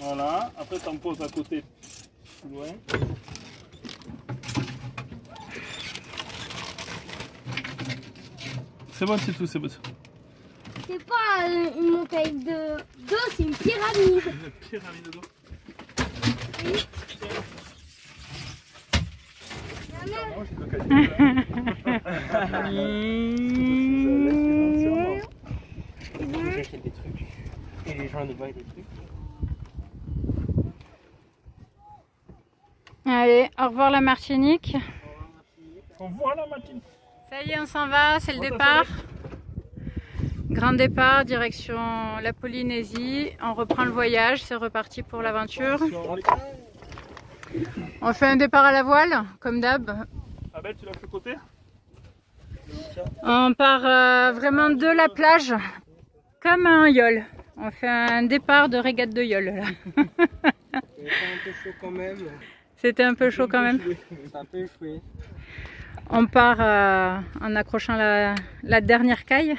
Voilà, après tu en poses à côté, plus loin. C'est bon, c'est tout, c'est bon. C'est pas une montagne d'eau, c'est une pyramide. Une pyramide d'eau. Oui. J'achète des trucs et les gens nous voient des trucs. Allez, au revoir la Martinique. Au revoir la Martinique. Ça y est, on s'en va, c'est le départ. Grand départ, direction la Polynésie. On reprend le voyage, c'est reparti pour l'aventure. On fait un départ à la voile, comme d'hab. Abel, tu l'as fait côté? On part vraiment de la plage, comme un yole. On fait un départ de régate de yole. Là. C'était un peu chaud quand même. C'était un peu chaud quand même. C'est un peu échoué. On part en accrochant la dernière caille.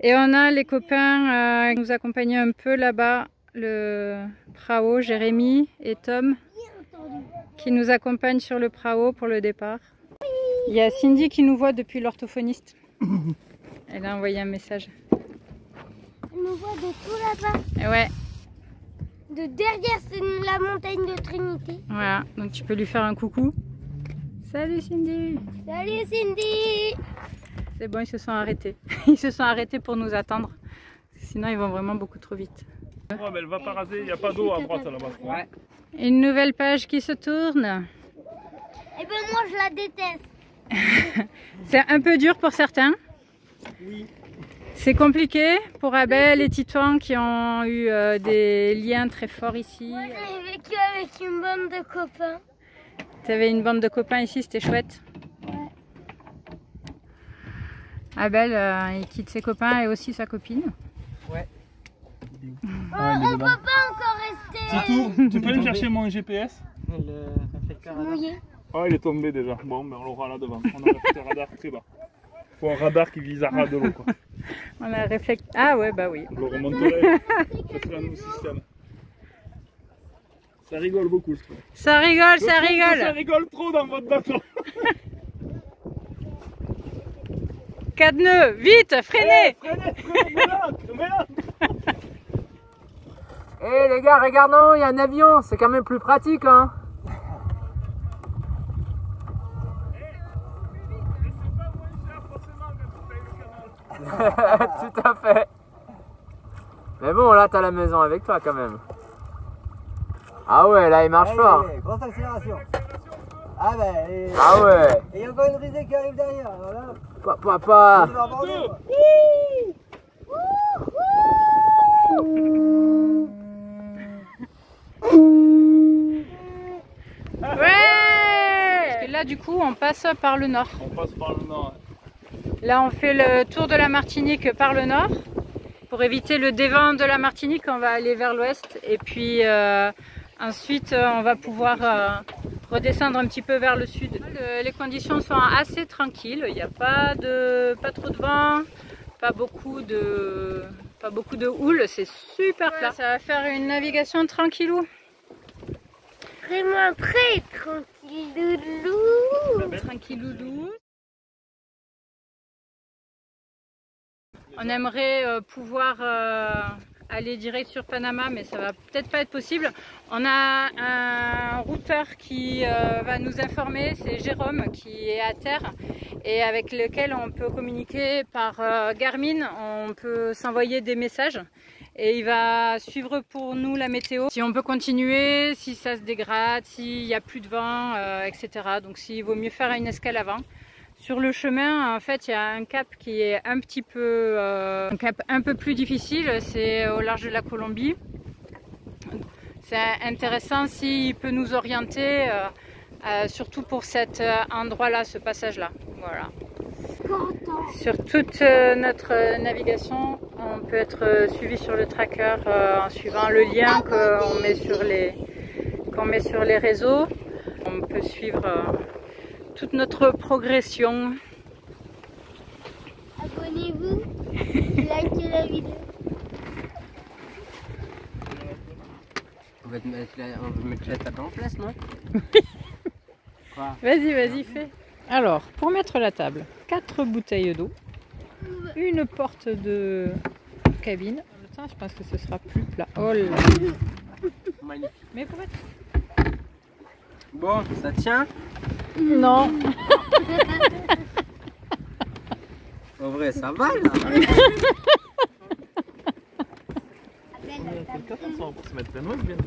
Et on a les copains qui nous accompagnent un peu là-bas, le prao, Jérémy et Tom, qui nous accompagnent sur le prao pour le départ. Il y a Cindy qui nous voit depuis l'orthophoniste. Elle a envoyé un message. Elle nous voit de tout là-bas. Et ouais, De derrière, c'est la montagne de Trinité. voilà, donc tu peux lui faire un coucou. Salut Cindy! Salut Cindy! C'est bon, ils se sont arrêtés. Ils se sont arrêtés pour nous attendre. Sinon, ils vont vraiment beaucoup trop vite. Ouais, mais elle va pas raser, il n'y a pas d'eau à droite là-bas. Ouais. Une nouvelle page qui se tourne. Eh ben moi je la déteste. C'est un peu dur pour certains. Oui. C'est compliqué pour Abel et Titouan qui ont eu des liens très forts ici. Moi j'ai vécu avec une bande de copains. Tu avais une bande de copains ici, c'était chouette. Ouais. Abel, il quitte ses copains et aussi sa copine. Ouais. On peut pas encore rester C'est tout. Tu peux me chercher mon GPS? Le réflecteur à mouillé. Ah, il est tombé déjà. Bon, mais on l'aura là devant. On a le radar très bas. Faut un radar qui vise à ras de l'eau, quoi. On a un réflexe. Ah ouais, bah oui. On le remonterait. Ce serait un nouveau système. Ça rigole beaucoup, je trouve. Ça rigole, ça Ça rigole. rigole trop dans votre bateau. 4 nœuds, vite, freinez. Mets-la. Eh les gars, regardons, il y a un avion, c'est quand même plus pratique hein. Tout à fait. Mais bon, là t'as la maison avec toi quand même. Ah ouais, là il marche fort. Grosse accélération. Ah ben, et Ah ouais. il y a encore une risée qui arrive derrière. Voilà. Papa. On va aborder, quoi. Ouais. Parce que là, du coup, on passe par le nord. On passe par le nord. Là, on fait le tour de la Martinique par le nord. Pour éviter le dévent de la Martinique, on va aller vers l'ouest. Et puis ensuite, on va pouvoir redescendre un petit peu vers le sud. Les conditions sont assez tranquilles. Il n'y a pas trop de vent, pas beaucoup de houle. C'est super plat. Ça va faire une navigation tranquillou. Vraiment très tranquille, loulou. Tranquilloulou. On aimerait pouvoir aller direct sur Panama, mais ça va peut-être pas être possible. On a un routeur qui va nous informer, c'est Jérôme qui est à terre et avec lequel on peut communiquer par Garmin, on peut s'envoyer des messages et il va suivre pour nous la météo. Si on peut continuer, si ça se dégrade, s'il n'y a plus de vent, etc. Donc s'il vaut mieux faire une escale avant. Sur le chemin, en fait, il y a un cap qui est un petit peu, un cap un peu plus difficile, c'est au large de la Colombie. C'est intéressant s'il peut nous orienter, surtout pour cet endroit-là, ce passage-là. Voilà. Sur toute notre navigation, on peut être suivi sur le tracker en suivant le lien qu'on met sur les réseaux. On peut suivre toute notre progression. Abonnez-vous, likez la vidéo. va mettre la table en place, non? Quoi? Vas-y, vas-y, fais. Alors, pour mettre la table, 4 bouteilles d'eau, une porte de cabine. Putain, je pense que ce sera plus plat. Oh là. Magnifique. Mais pour être... Bon, ça tient? Non. En vrai, ça va là. On va se mettre plein ouest bientôt.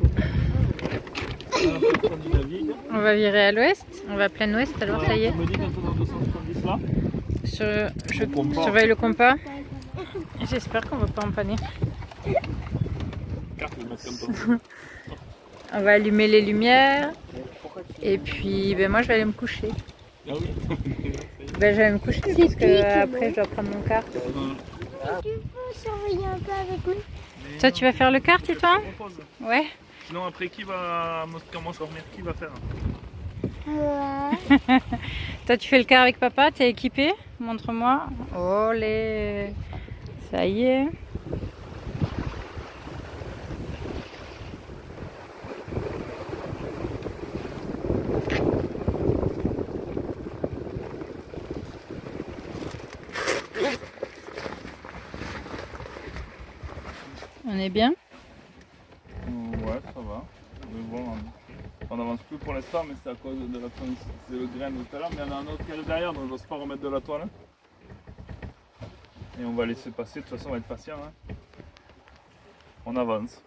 On va virer à l'ouest. On va plein ouest, alors ça y est. On me dit quand on est dans 270 là. Je surveille le compas. J'espère qu'on va pas empanner. Carte, je vais mettre comme ça. On va allumer les lumières. Et puis, ben moi je vais aller me coucher. Ah oui. C'est Ben, je vais me coucher parce que après je dois prendre mon kart. Tu peux surveiller un peu avec nous? Toi, tu vas faire le kart et toi? Ouais. Sinon après qui va, quand moi je vais revenir, qui va faire? Ouais. Toi, tu fais le kart avec papa, t'es équipé? Montre-moi. Olé. Ça y est. On est bien? Ouais, ça va. Mais bon, on n'avance plus pour l'instant, mais c'est à cause de la transition. C'est le grain de tout à l'heure, mais il y en a un autre qui arrive derrière, donc je n'ose pas remettre de la toile. Et on va laisser passer, de toute façon on va être patient. Hein. On avance.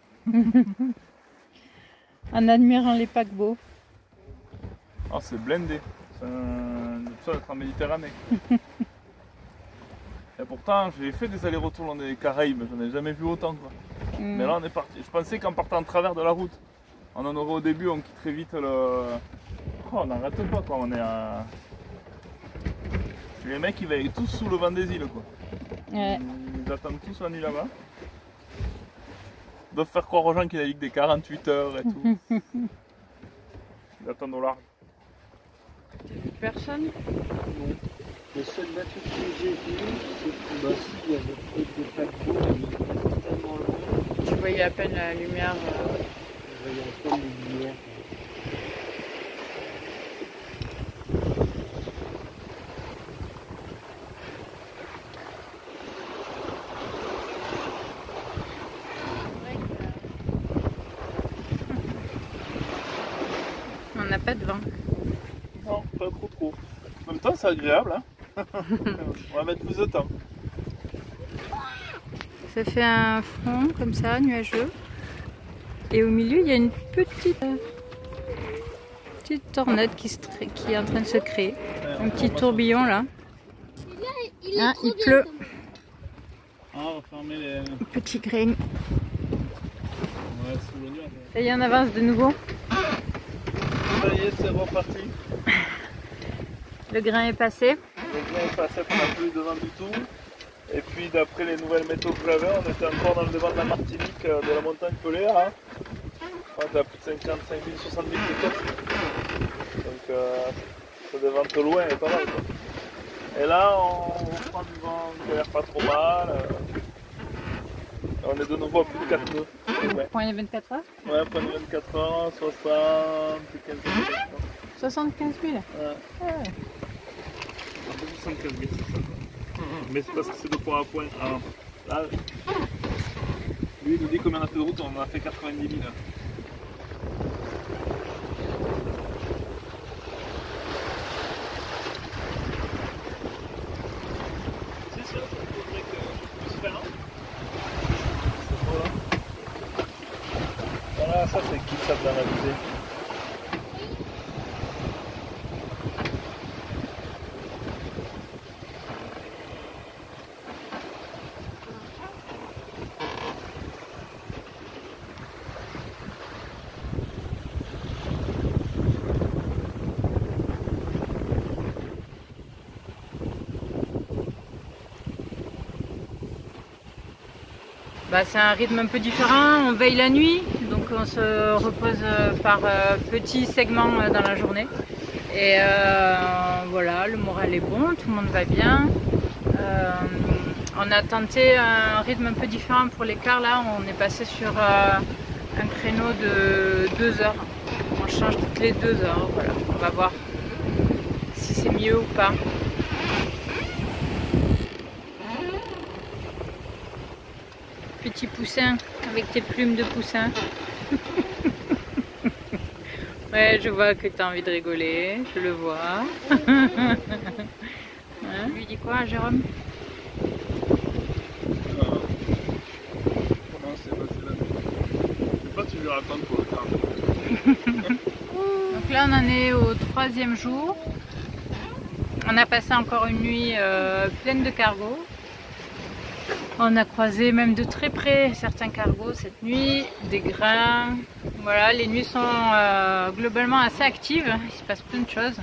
En admirant les paquebots. Ah, c'est blindé. C'est ça d'être en Méditerranée. Et pourtant, j'ai fait des allers-retours dans les Caraïbes, j'en ai jamais vu autant. Quoi. Mais là, on est parti. Je pensais qu'en partant en travers de la route, on en aurait au début, on quitterait vite le. Oh, on n'arrête pas, quoi. On est à. Les mecs, ils veillent tous sous le vent des îles, quoi. Ouais. Ils attendent tous la nuit là-bas. Ils doivent faire croire aux gens qu'ils naviguent des 48 heures et tout. Ils attendent au large. Personne? Le seul bateau que j'ai vu, c'est que il y avait peut-être des paquebots, mais il était tellement loin. Tu voyais à peine la lumière. Je voyais à peine les lumières. On n'a pas de vent. Non, pas trop. En même temps, c'est agréable. Hein. On va mettre plus de temps. Ça fait un front comme ça, nuageux. Et au milieu, il y a une petite tornade qui est en train de se créer. Un petit tourbillon là. Il pleut. Ah, on va fermer les. Petit grain. Ouais, sous le nuage. Ça y est, on avance de nouveau. Ça y est, c'est reparti. Le grain est passé. Le grain est passé, on n'a plus eu de vent du tout. Et puis d'après les nouvelles météos que j'avais, on était encore dans le devant de la Martinique, de la montagne Pelée. Hein. On était à plus de 55 000, 60 000 km. Donc ça devante loin et pas mal. Quoi. Et là, on reprend du vent qui a l'air pas trop mal. On est de nouveau à plus de 4 nœuds. Ouais. Point les 24 heures. Ouais, point de 24 heures, 75 000. 75 000. Ouais. Ouais. 75 000, c'est ça. Mais c'est parce que c'est de point à point. Alors, là, lui il nous dit combien on a fait de route, on en a fait 90 000. C'est ça, il faudrait que je puisse faire. Voilà, ça c'est qui ça dans la visée. Bah, c'est un rythme un peu différent, on veille la nuit, donc on se repose par petits segments dans la journée. Et voilà, le moral est bon, tout le monde va bien. On a tenté un rythme un peu différent pour l'écart là, on est passé sur un créneau de 2 heures. On change toutes les 2 heures, voilà. On va voir si c'est mieux ou pas. Petit poussin avec tes plumes de poussin. Ouais, je vois que tu as envie de rigoler, je le vois. Hein, tu lui dis quoi, Jérôme? Comment c'est passé la nuit? Je sais pas si je lui raconte pour le temps. Donc là, on en est au 3e jour. On a passé encore une nuit pleine de cargos. On a croisé même de très près certains cargos cette nuit, des grains. Voilà, les nuits sont globalement assez actives, il se passe plein de choses.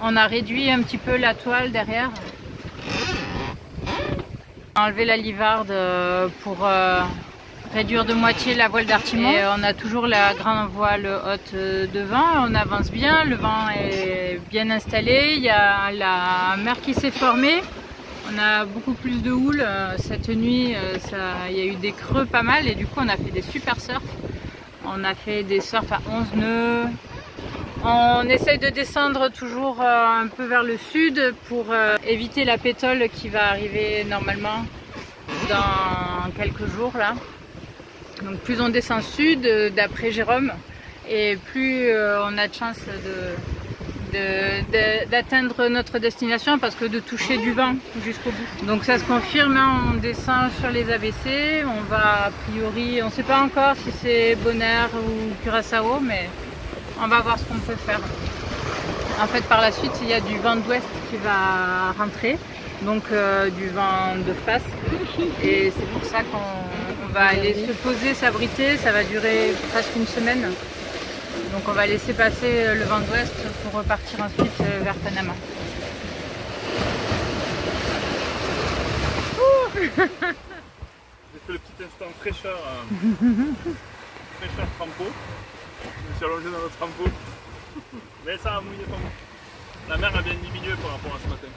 On a réduit un petit peu la toile derrière. On a enlevé la livarde pour réduire de moitié la voile d'artimon. Et on a toujours la grande voile haute devant, on avance bien, le vent est bien installé, il y a la mer qui s'est formée. On a beaucoup plus de houle cette nuit, il y a eu des creux pas mal et du coup on a fait des super surfs. On a fait des surfs à 11 nœuds. On essaye de descendre toujours un peu vers le sud pour éviter la pétole qui va arriver normalement dans quelques jours là. Donc plus on descend sud, d'après Jérôme, et plus on a de chance d'atteindre notre destination parce que de toucher du vent jusqu'au bout. Donc ça se confirme, hein, on descend sur les ABC, on va a priori, on ne sait pas encore si c'est Bonaire ou Curaçao, mais on va voir ce qu'on peut faire. En fait par la suite il y a du vent d'ouest qui va rentrer, donc du vent de face, et c'est pour ça qu'on va aller se poser, s'abriter, ça va durer presque une semaine. Donc on va laisser passer le vent d'ouest pour repartir ensuite vers Panama. J'ai fait le petit instant fraîcheur, fraîcheur trampo. Je me suis allongé dans le trampo. Mais ça a mouillé pas mal. La mer a bien diminué par rapport à ce matin.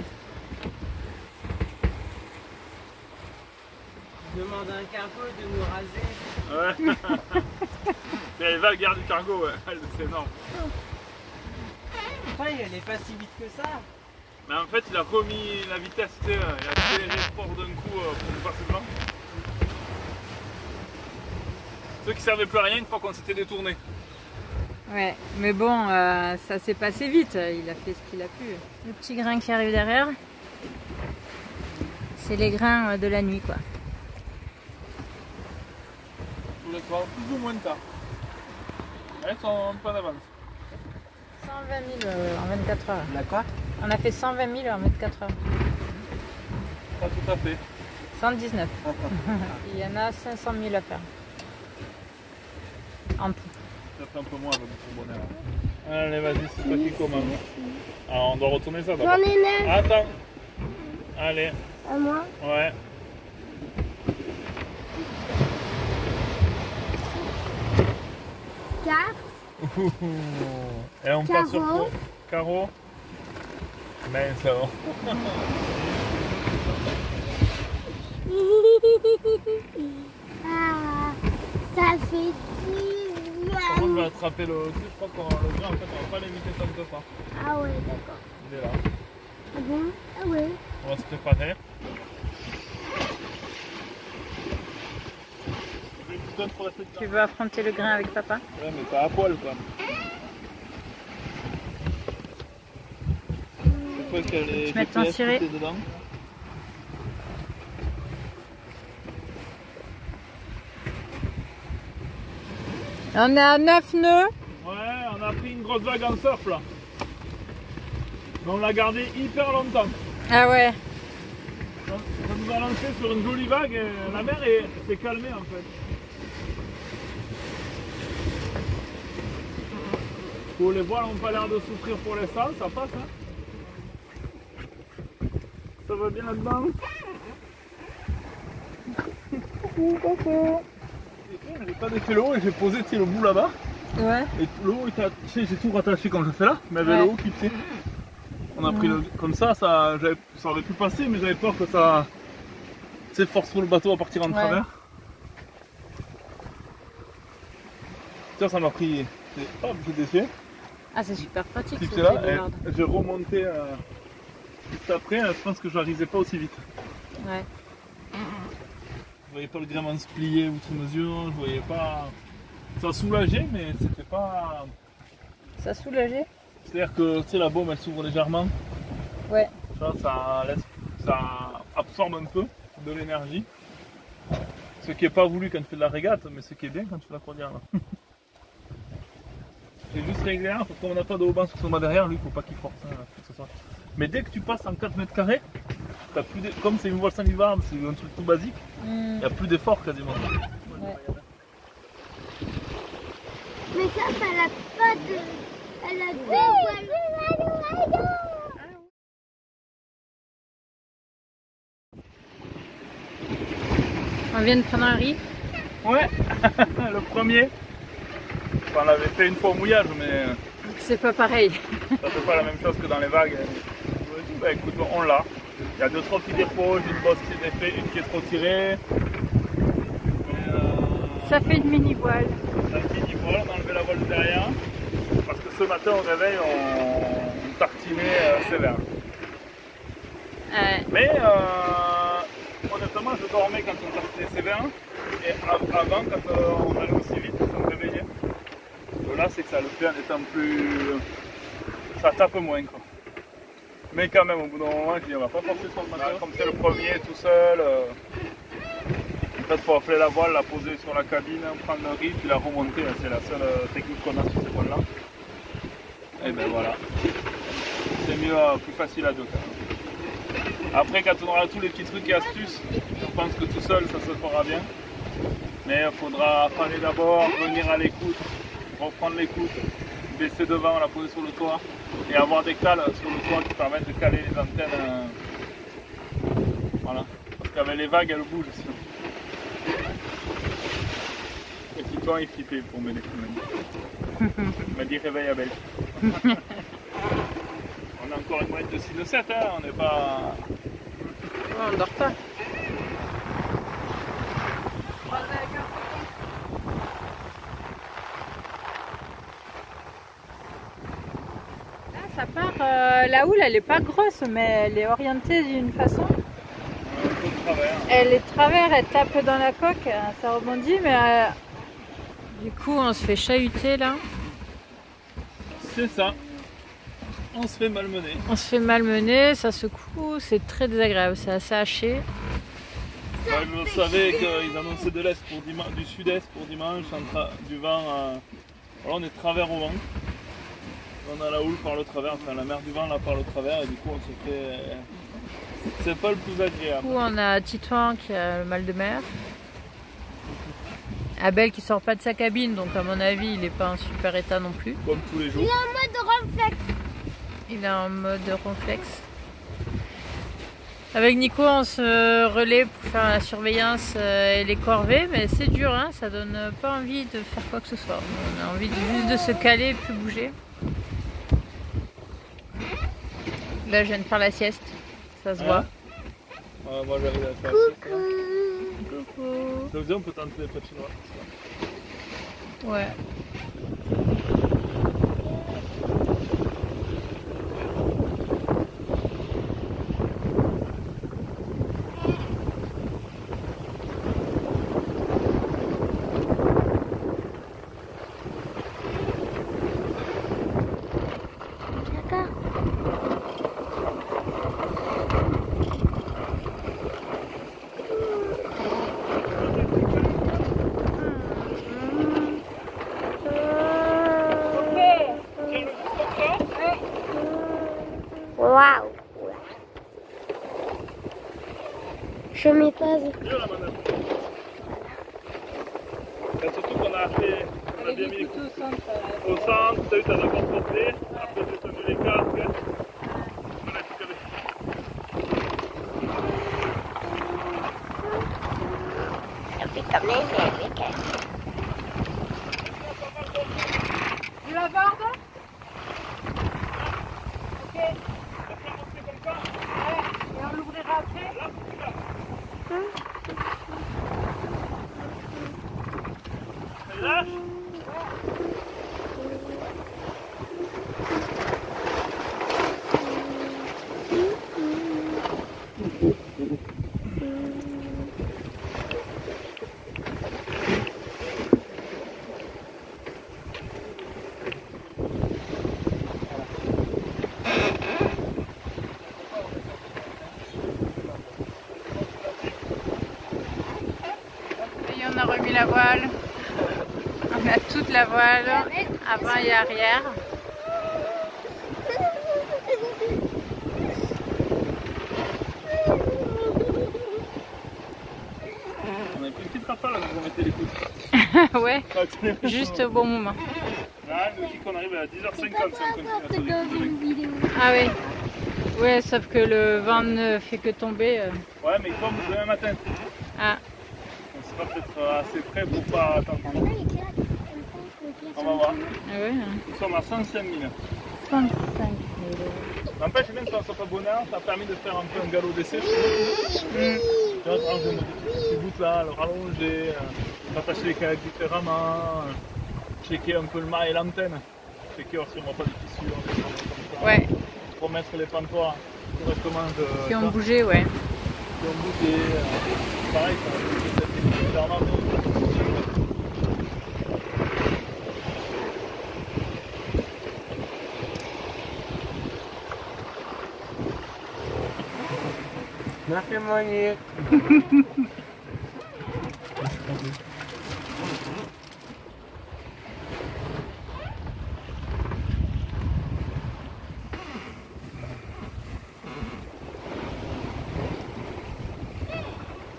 Je demande à un cargo de nous raser. Ouais. Il y a les vagues du cargo, ouais. C'est énorme. Putain, elle est pas si vite que ça. Mais en fait, il a remis la vitesse, tu sais, il a accéléré fort d'un coup pour nous passer devant. Ceux qui servaient plus à rien une fois qu'on s'était détourné. Ouais, mais bon, ça s'est passé vite, il a fait ce qu'il a pu. Le petit grain qui arrive derrière, c'est les grains de la nuit quoi. Tous les soirs, plus ou moins tard. Elles sont un peu en avance. 120 000 en 24 heures. D'accord. On a fait 120 000 en 24 heures. Pas tout à fait. 119. Il y en a 500 000 à faire. En tout. Ça fait un peu moins avec le bonheur. Allez, vas-y, c'est toi qui commence. Alors, on doit retourner ça d'abord. J'en ai 9 Attends. Allez. à moi. Ouais. Et on passe sur quoi? Carreau. Mais ça va. Ah, ça fait du Par contre, je vais attraper le truc. Je crois qu'on le grain, en fait, on va pas l'éviter tant que ça. Ah ouais, d'accord. Il est là. Ah bon? Ah ouais. On va se préparer. Tu veux affronter le grain avec papa? Ouais, mais pas à poil quoi. C'est quoi qu'il y a les Tu mets ton ciré. dedans? On est à 9 nœuds. Ouais, on a pris une grosse vague en surf là. Mais on l'a gardé hyper longtemps. Ah ouais. Ça nous a lancé sur une jolie vague et la mer s'est calmée en fait. Pour les voiles n'ont pas l'air de souffrir pour l'instant, ça passe hein. Ça va bien là-dedans. J'ai pas défait le haut et j'ai posé le bout là-bas. Ouais. Et le haut, tu sais, j'ai tout rattaché quand j'ai fait là, mais avec Ouais. le haut qui tient. On a pris le, comme ça, ça aurait pu passer, mais j'avais peur que ça force sur le bateau à partir en travers. Ça, ça m'a pris. Hop, je défais. Ah, c'est super pratique. Si ce c'est là, paddleboard. et j'ai remonté juste après, je pense que je n'arrivais pas aussi vite. Ouais. Je voyais pas le gréement se plier outre mesure, je voyais pas. Ça soulageait, mais c'était pas. Ça soulageait? C'est-à-dire que tu sais, la baume elle s'ouvre légèrement. Ouais. Tu vois, ça absorbe un peu de l'énergie. Ce qui n'est pas voulu quand tu fais de la régate, mais ce qui est bien quand tu fais la croisière. C'est juste réglé, parce qu'on n'a pas de haubans sur son mât derrière, lui il faut pas qu'il force. Que ce soit. Mais dès que tu passes en 4 mètres carrés, comme c'est une voile sans livarde, c'est un truc tout basique, il n'y a plus d'effort quasiment. Ouais. Mais ça, elle a pas de. Elle a deux voiles. On vient de prendre un riz. Ouais, le premier. Enfin, on l'avait fait une fois au mouillage, mais C'est pas pareil. ça fait pas la même chose que dans les vagues. Je me dis, bah écoute, on l'a. Il y a 2-3 petits défauts, une bosse qui est défaite, une qui est trop tirée. Ça fait une mini voile. La petite voile, on a enlevé la voile de derrière. Parce que ce matin au réveil, on tartinait sévère. Mais honnêtement, je dormais quand on tartinait sévère. Et avant, quand on allait aussi vite, ça me réveillait. Là, c'est que ça le fait en étant plus. Ça tape moins quoi. Mais quand même, au bout d'un moment, je dis on va pas forcer sur le matin. Comme c'est le premier tout seul. En fait, il faut affler la voile, la poser sur la cabine, prendre le riz, puis la remonter. C'est la seule technique qu'on a sur ces voiles-là. Et ben voilà. C'est mieux, plus facile à deux quand même. Après, quand on aura tous les petits trucs et astuces, je pense que tout seul, ça se fera bien. Mais il faudra faner d'abord, venir à l'écoute, reprendre l'écoute, baisser devant, la poser sur le toit et avoir des cales sur le toit qui permettent de caler les antennes. Voilà. Parce qu'avec les vagues, elles bougent sinon. Et puis toi, il flippait pour m'aider quand même. Il m'a dit réveille Abel. On a encore une moyenne de 6 de 7, hein, on n'est pas. On dort pas. Ça part, la houle elle est pas grosse mais elle est orientée d'une façon. Elle est de travers, elle tape dans la coque, ça rebondit mais du coup on se fait chahuter là. C'est ça. On se fait malmener. On se fait malmener, ça secoue, c'est très désagréable, c'est assez haché. Ouais, vous savez qu'ils annonçaient de l'est pour dimanche, du sud-est pour dimanche, du vent. Alors on est travers au vent. On a la houle par le travers, enfin la mer du vent là par le travers et du coup on se fait. C'est pas le plus agréable. Du coup on a Titouan qui a le mal de mer. Abel qui sort pas de sa cabine donc à mon avis il est pas en super état non plus. Comme tous les jours. Il est en mode réflexe. Il est en mode réflexe. Avec Nico on se relaie pour faire la surveillance et les corvées mais c'est dur hein, ça donne pas envie de faire quoi que ce soit. On a envie juste de se caler et plus bouger. Là je viens de faire la sieste, ça se voit. Moi j'arrive à faire Coucou. ça faisait on peut tenter les patinoires. Ouais. Waouh. Je mets pas. Mieux la manœuvre. Et surtout qu'on a fait. On a bien mis les coups au centre, t'as vu t'as d'abord porté, après j'ai tenu les casques. On a tout Tu l'abordes? Ok. Ouais. Et on l'ouvrira après? Lâche. On a remis la voile, on a toute la voile, avant et arrière. On a pris une petite rafale là, vous mettez les coudes. Ouais, juste au bon moment. Là, il nous dit qu'on arrive à 10h50 si on continue à se Ah oui, ouais, sauf que le vent ne fait que tomber. Ouais, mais comme demain matin, Ah, on sera peut-être assez près pour pas attendre. On va voir. ah ouais, Nous sommes à 105 000. 105 000. N'empêche, même si on ne soit pas bonheur, ça a permis de faire un peu un galop d'essai. Tu vois, par exemple, ces bouts là, le rallonger, rattacher les kayak différemment, checker un peu le mât et l'antenne, checker si on ne voit pas des fissures, des choses comme ça. Ouais, Remettre les pantois correctement. qui ont bougé, ouais. Qui ont bougé, pareil, ça a bougé cette différemment. Merci Monique.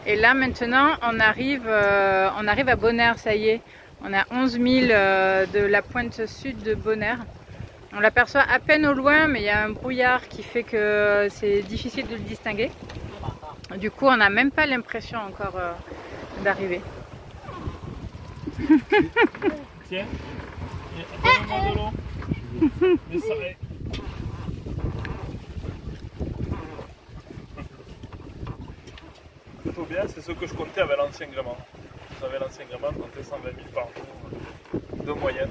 Et là maintenant on arrive à Bonaire, ça y est. On a 11 000 de la pointe sud de Bonaire. On l'aperçoit à peine au loin, mais il y a un brouillard qui fait que c'est difficile de le distinguer. Du coup on n'a même pas l'impression encore d'arriver. Tiens, apporte-moi de l'eau. Mais ça est. Plutôt bien, c'est ce que je comptais avec l'ancien gréement. Vous savez, l'ancien gréement, on comptait 120 000 par jour de moyenne.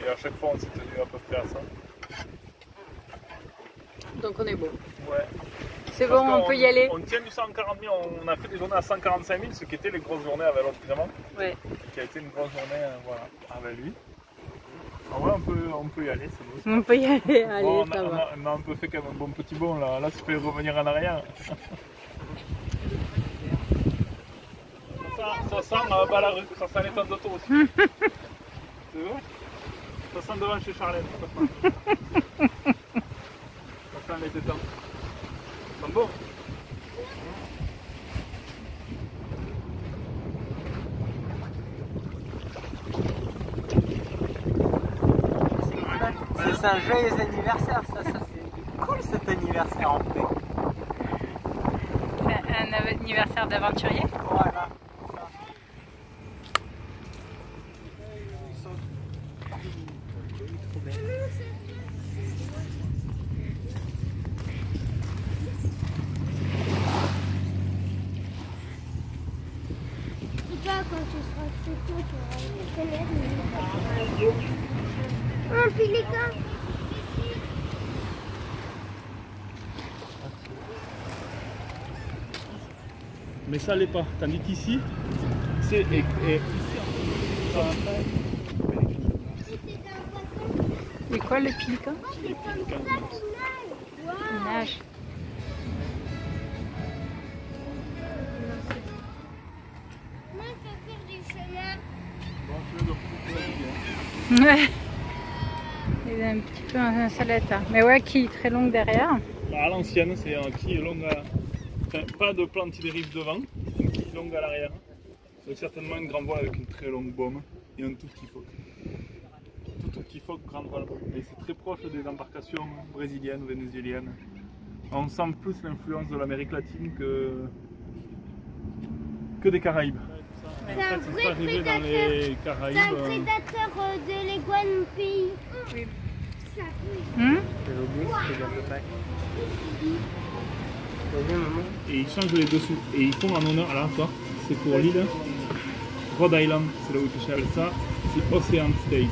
Et à chaque fois, on s'est tenu à peu près à ça. Donc on est bon. Ouais. C'est bon, on peut y aller. On tient du 140 000, on a fait des journées à 145 000, ce qui était les grosses journées avec l'autre gréement. Ouais. Qui a été une grosse journée voilà, avec lui. Ah ouais, on peut y aller, c'est beau. On peut y aller, allez, Bon, ça va. on a un peu fait quand même un bon petit bond là, là ça fait revenir en arrière. Ça sent bas la rue, ça sent les temps d'auto aussi. C'est vrai? Ça sent devant chez Charlène. Ça sent les étangs. Ça sent bon. C'est un joyeux anniversaire, ça c'est cool cet anniversaire en fait. C'est un anniversaire d'aventurier. Voilà. Et toi, quand tu seras chez toi, tu auras un pélican. Mais ça l'est pas, tandis qu'ici, c'est. Et ça va pas. Et quoi le pélican? Les pélicans. Il nage. Moi, je peux faire du chemin. Bon, tu veux donc Ouais. Il est un petit peu en salette. Hein. Mais ouais, qui est très longue derrière. à l'ancienne, c'est un quille longue à. Enfin, pas de plante qui dérive devant, une quille longue à l'arrière. Donc certainement une grande voile avec une très longue baume et un tout petit phoque. Tout petit phoque, grande voile. Et c'est très proche des embarcations brésiliennes ou vénézuéliennes. On sent plus l'influence de l'Amérique latine que des Caraïbes. C'est En un fait, vrai c'est arrivé dans prédateur. les Caraïbes. C'est un prédateur de l'iguane pays. Oui. Ça, oui. J'avais oublié que c'était dans le pack. T'as vu maman? Et ils changent les dessous. Et ils font en honneur à la fois. C'est pour l'île Rhode Island, c'est là où ils appellent ça. ici Ocean State,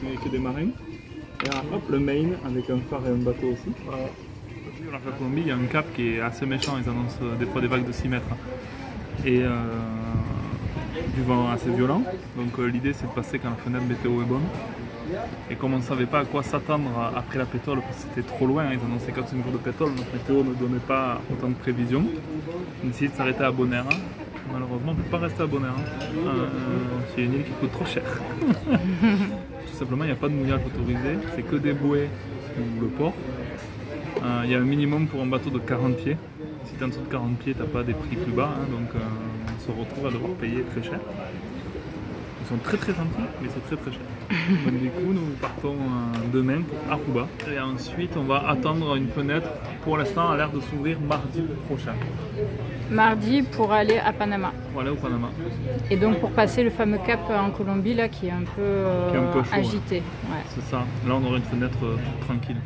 c'est que des marins. Et là, hop, le Maine avec un phare et un bateau aussi. Au large de la Colombie, il y a un cap qui est assez méchant, ils annoncent des fois des vagues de 6 mètres. Et du vent assez violent. Donc l'idée c'est de passer quand la fenêtre météo est bonne. Et comme on ne savait pas à quoi s'attendre après la pétole, parce que c'était trop loin, ils annonçaient 4 jours de pétole, notre météo ne donnait pas autant de prévisions. On a essayé de s'arrêter à Bonaire. Malheureusement, on ne peut pas rester à Bonaire. C'est une île qui coûte trop cher. Tout simplement, il n'y a pas de mouillage autorisé, c'est que des bouées ou le port. Il y a un minimum pour un bateau de 40 pieds. Si tu es en dessous de 40 pieds, tu n'as pas des prix plus bas, donc on se retrouve à devoir payer très cher. Ils sont très gentils, mais c'est très cher. Donc du coup, nous partons demain pour Aruba. Et ensuite, on va attendre une fenêtre qui pour l'instant a l'air de s'ouvrir mardi prochain. Mardi pour aller à Panama. Pour aller au Panama. Et donc pour passer le fameux cap en Colombie là qui est un peu, Qui est un peu chaud, agité. Ouais. C'est ça. Là, on aura une fenêtre toute tranquille.